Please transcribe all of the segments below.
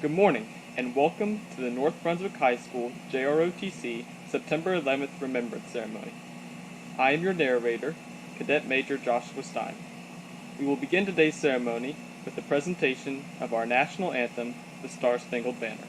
Good morning, and welcome to the North Brunswick High School JROTC September 11th Remembrance Ceremony. I am your narrator, Cadet Major Joshua Stein. We will begin today's ceremony with the presentation of our national anthem, the Star-Spangled Banner.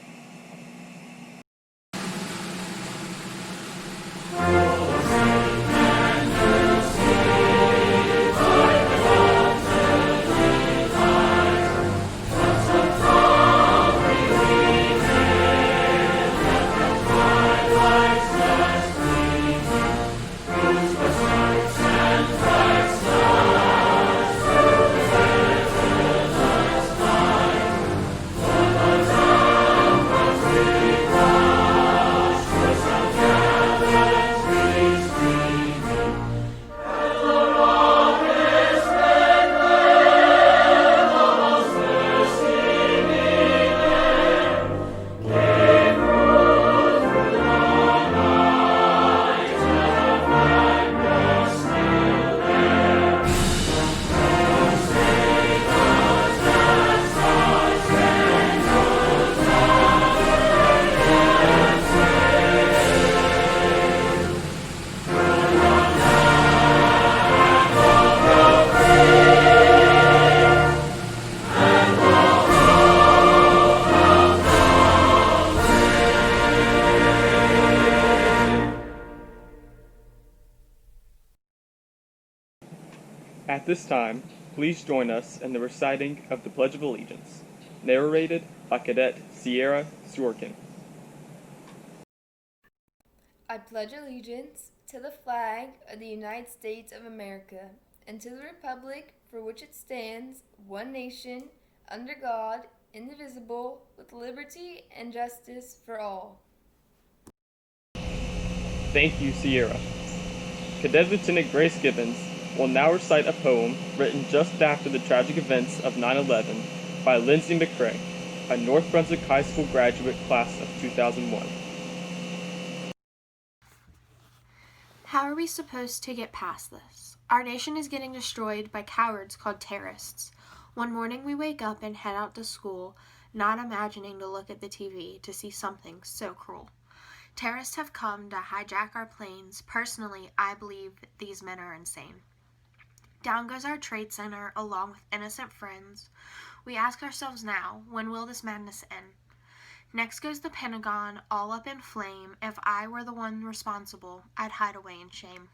At this time, please join us in the reciting of the Pledge of Allegiance, narrated by Cadet Sierra Sworkin. I pledge allegiance to the flag of the United States of America and to the republic for which it stands, one nation, under God, indivisible, with liberty and justice for all. Thank you, Sierra. Cadet Lieutenant Grace Gibbons will now recite a poem written just after the tragic events of 9/11 by Lindsay McCrae, a North Brunswick High School graduate class of 2001. How are we supposed to get past this? Our nation is getting destroyed by cowards called terrorists. One morning we wake up and head out to school, not imagining to look at the TV to see something so cruel. Terrorists have come to hijack our planes. Personally, I believe these men are insane. Down goes our trade center along with innocent friends. We ask ourselves now, when will this madness end? Next goes the Pentagon, all up in flame. If I were the one responsible, I'd hide away in shame.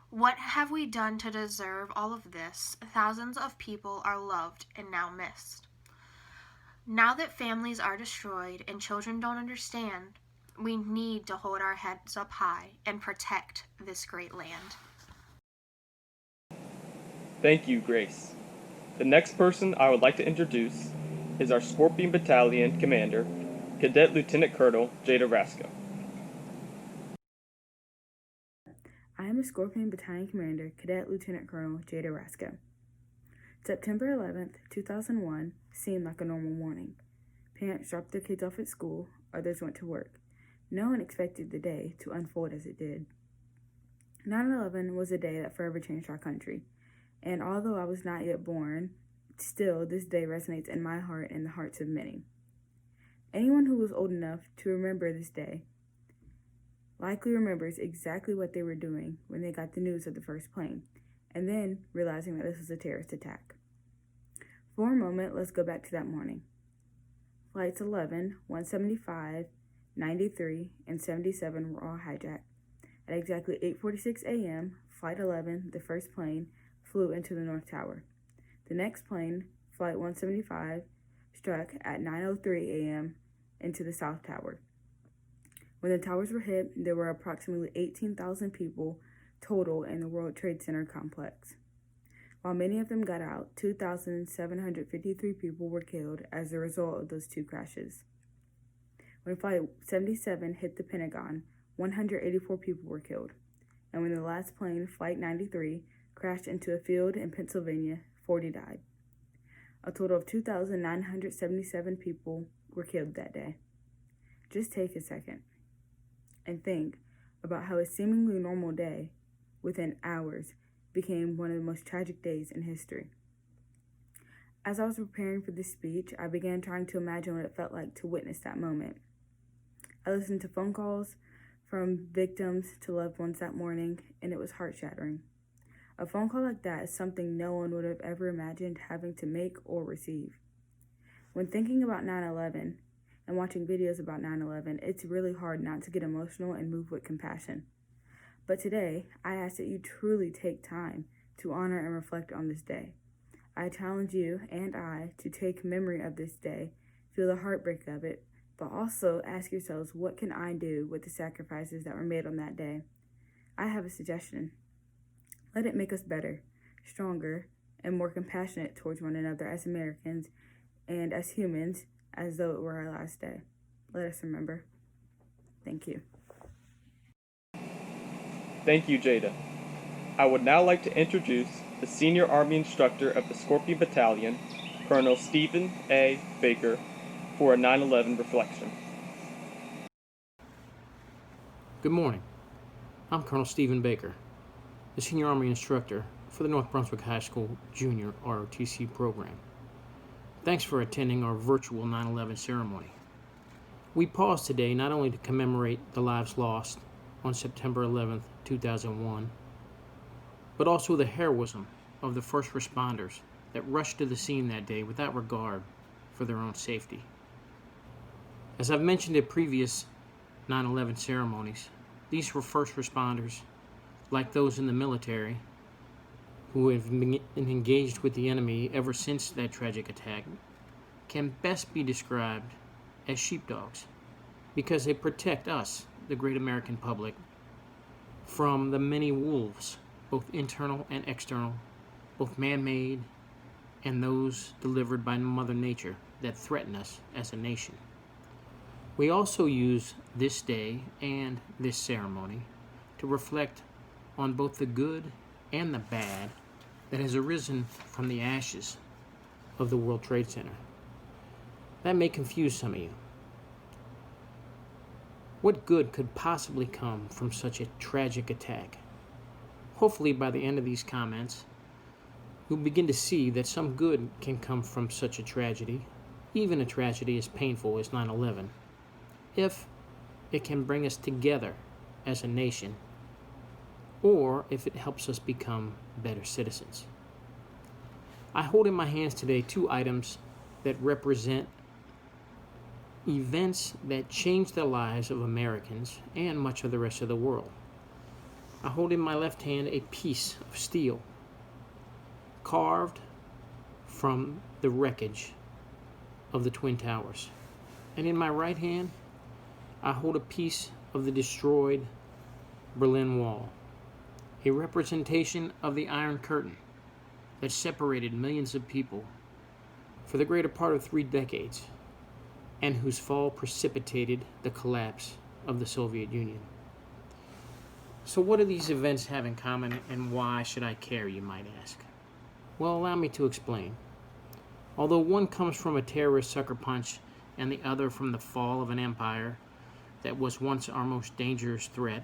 What have we done to deserve all of this? Thousands of people are loved and now missed. Now that families are destroyed and children don't understand, we need to hold our heads up high and protect this great land. Thank you, Grace. The next person I would like to introduce is our Scorpion Battalion Commander, Cadet Lieutenant Colonel Jada Rasco. I am a Scorpion Battalion Commander, Cadet Lieutenant Colonel Jada Rasco. September 11th, 2001 seemed like a normal morning. Parents dropped their kids off at school, others went to work. No one expected the day to unfold as it did. 9/11 was a day that forever changed our country. And although I was not yet born, still this day resonates in my heart and the hearts of many. Anyone who was old enough to remember this day likely remembers exactly what they were doing when they got the news of the first plane, and then realizing that this was a terrorist attack. For a moment, let's go back to that morning. Flights 11, 175, 93, and 77 were all hijacked. At exactly 8:46 a.m., Flight 11, the first plane, flew into the North Tower. The next plane, Flight 175, struck at 9:03 a.m. into the South Tower. When the towers were hit, there were approximately 18,000 people total in the World Trade Center complex. While many of them got out, 2,753 people were killed as a result of those two crashes. When Flight 77 hit the Pentagon, 184 people were killed. And when the last plane, Flight 93, crashed into a field in Pennsylvania, 40 died. A total of 2,977 people were killed that day. Just take a second and think about how a seemingly normal day, within hours, became one of the most tragic days in history. As I was preparing for this speech, I began trying to imagine what it felt like to witness that moment. I listened to phone calls from victims to loved ones that morning, and it was heart-shattering. A phone call like that is something no one would have ever imagined having to make or receive. When thinking about 9/11 and watching videos about 9/11, it's really hard not to get emotional and move with compassion. But today, I ask that you truly take time to honor and reflect on this day. I challenge you and I to take memory of this day, feel the heartbreak of it, but also ask yourselves, what can I do with the sacrifices that were made on that day? I have a suggestion. Let it make us better, stronger, and more compassionate towards one another as Americans and as humans, as though it were our last day. Let us remember. Thank you. Thank you, Jada. I would now like to introduce the Senior Army Instructor of the Scorpion Battalion, Colonel Stephen A. Baker, for a 9/11 reflection. Good morning. I'm Colonel Stephen Baker, the Senior Army Instructor for the North Brunswick High School Junior ROTC program. Thanks for attending our virtual 9/11 ceremony. We pause today not only to commemorate the lives lost on September 11th, 2001, but also the heroism of the first responders that rushed to the scene that day without regard for their own safety. As I've mentioned in previous 9/11 ceremonies, these were first responders, like those in the military, who have been engaged with the enemy ever since that tragic attack, can best be described as sheepdogs, because they protect us, the great American public, from the many wolves, both internal and external, both man-made and those delivered by Mother Nature, that threaten us as a nation. We also use this day and this ceremony to reflect on both the good and the bad that has arisen from the ashes of the World Trade Center. That may confuse some of you. What good could possibly come from such a tragic attack? Hopefully by the end of these comments, you'll begin to see that some good can come from such a tragedy, even a tragedy as painful as 9/11, if it can bring us together as a nation, or if it helps us become better citizens. I hold in my hands today two items that represent events that changed the lives of Americans and much of the rest of the world. I hold in my left hand a piece of steel carved from the wreckage of the Twin Towers. And in my right hand, I hold a piece of the destroyed Berlin Wall, a representation of the Iron Curtain that separated millions of people for the greater part of 3 decades, and whose fall precipitated the collapse of the Soviet Union. So what do these events have in common, and why should I care, you might ask? Well, allow me to explain. Although one comes from a terrorist sucker punch and the other from the fall of an empire that was once our most dangerous threat,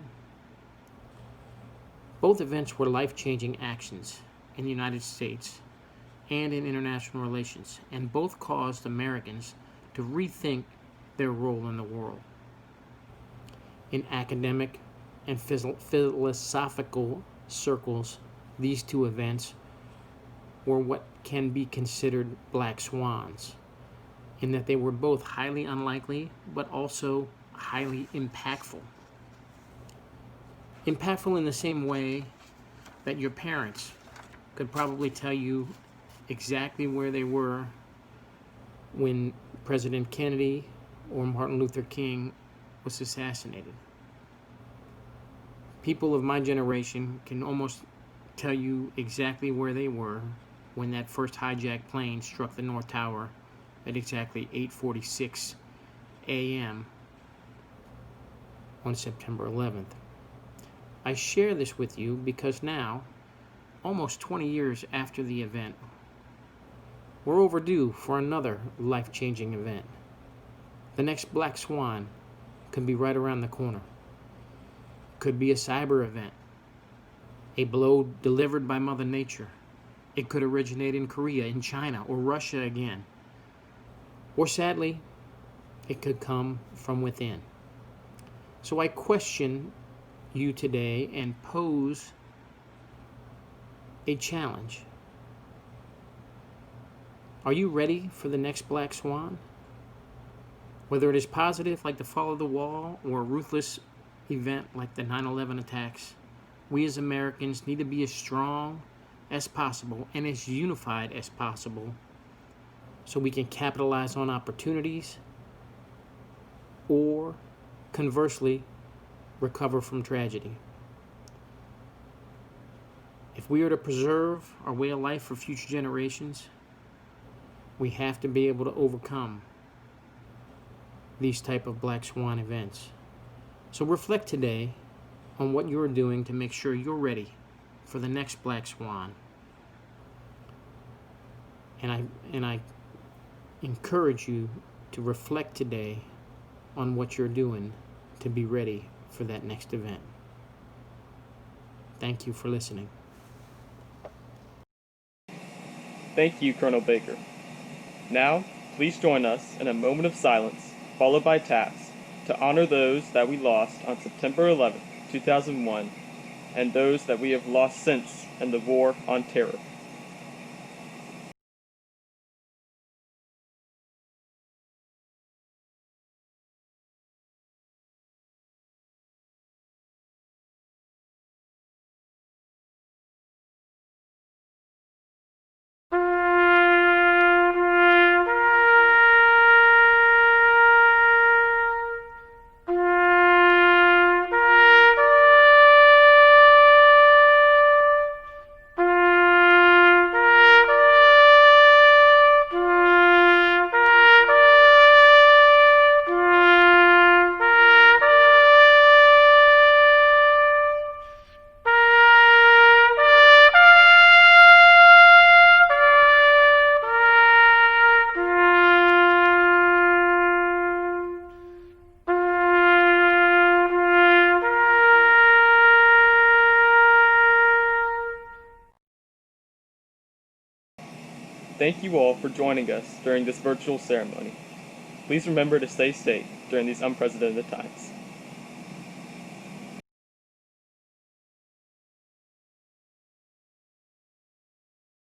both events were life-changing actions in the United States and in international relations, and both caused Americans to rethink their role in the world. In academic and philosophical circles, these two events were what can be considered black swans, in that they were both highly unlikely, but also highly impactful. Impactful in the same way that your parents could probably tell you exactly where they were when President Kennedy or Martin Luther King was assassinated. People of my generation can almost tell you exactly where they were when that first hijacked plane struck the North Tower at exactly 8:46 a.m. on September 11th. I share this with you because now, almost 20 years after the event, we're overdue for another life-changing event. The next black swan could be right around the corner. Could be a cyber event, a blow delivered by Mother Nature, It could originate in Korea, in China, or Russia again. Or sadly, it could come from within. So I question you today and pose a challenge. Are you ready for the next black swan? Whether it is positive like the fall of the wall or a ruthless event like the 9/11 attacks, we as Americans need to be as strong as possible and as unified as possible so we can capitalize on opportunities or, conversely, recover from tragedy. If we are to preserve our way of life for future generations, we have to be able to overcome these type of black swan events. So reflect today on what you're doing to make sure you're ready for the next black swan. And I encourage you to reflect today on what you're doing to be ready for that next event. Thank you for listening. Thank you, Colonel Baker. Now, please join us in a moment of silence, followed by taps, to honor those that we lost on September 11, 2001, and those that we have lost since in the War on Terror. Thank you all for joining us during this virtual ceremony. Please remember to stay safe during these unprecedented times.